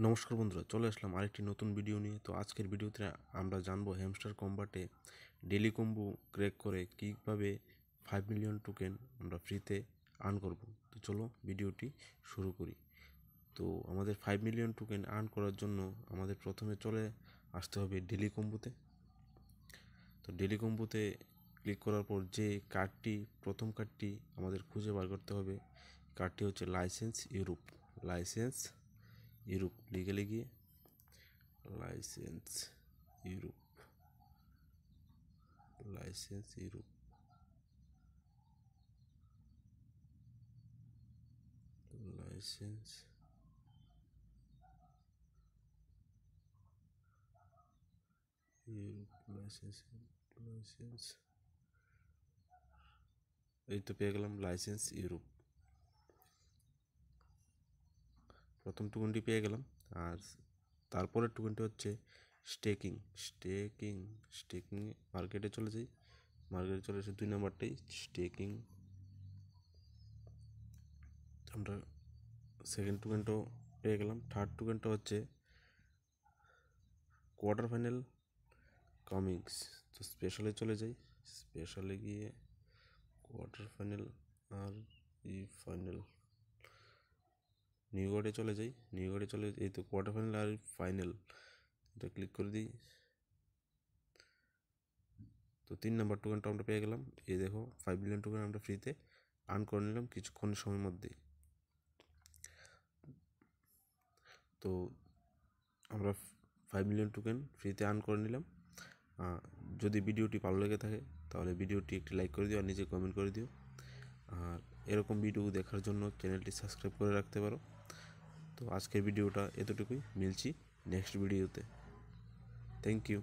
নমস্কার বন্ধুরা, চলে আসলাম আরেকটি নতুন ভিডিও নিয়ে। তো আজকের ভিডিওতে আমরা জানবো হ্যামস্টার কম্বাটে ডেলি কম্বো ক্র্যাক করে কীভাবে 5 মিলিয়ন টোকেন আমরা ফ্রিতে আর্ন করব। তো চলো ভিডিওটি শুরু করি। তো আমাদের 5 মিলিয়ন টোকেন আর্ন করার জন্য আমাদের প্রথমে চলে আসতে হবে ডেলি কম্বোতে। তো ডেলি কম্বোতে ক্লিক করার পর যে প্রথম কার্ডটি আমাদের খুঁজে বার করতে হবে, কার্ডটি হচ্ছে লাইসেন্স ইউরোপ লিখে লিখিয়ে licence Europe licence Europe licence licence এই তো পেয়ে গেলাম লাইসেন্স ইউরোপ। প্রথম টোকেনটি পেয়ে গেলাম। আর তারপরের টোকেনটি হচ্ছে স্টেকিং মার্কেটে চলে যাই। মার্কেটে চলে এসে 2 নম্বরটাই স্টেকিং। আমরা সেকেন্ড টোকেনটাও পেয়ে গেলাম। থার্ড টোকেনটা হচ্ছে কোয়ার্টার ফাইনাল কমিংস। তো স্পেশালে চলে যাই, স্পেশালে গিয়ে কোয়ার্টার ফাইনাল আর ফাইনাল নিউ চলে যাই। এই তো কোয়ার্টার ফাইনাল আর ফাইনাল, এটা ক্লিক করে দিই। তো 3 নম্বর টোকেনটা আমরা পেয়ে গেলাম। এই দেখো 5 মিলিয়ন টোকেন আমরা ফ্রিতে আর্ন করে নিলাম কিছুক্ষণের সময়ের মধ্যেই। তো আমরা 5 মিলিয়ন টোকেন ফ্রিতে আর্ন করে নিলাম। যদি ভিডিওটি ভালো লেগে থাকে তাহলে ভিডিওটি একটি লাইক করে দিও আর নিজে কমেন্ট করে দিও। আর এরকম ভিডিও দেখার জন্য চ্যানেলটি সাবস্ক্রাইব করে রাখতে পারো। তো আজকের ভিডিওটা এতটুকুই, মিলছি নেক্সট ভিডিওতে। Thank you.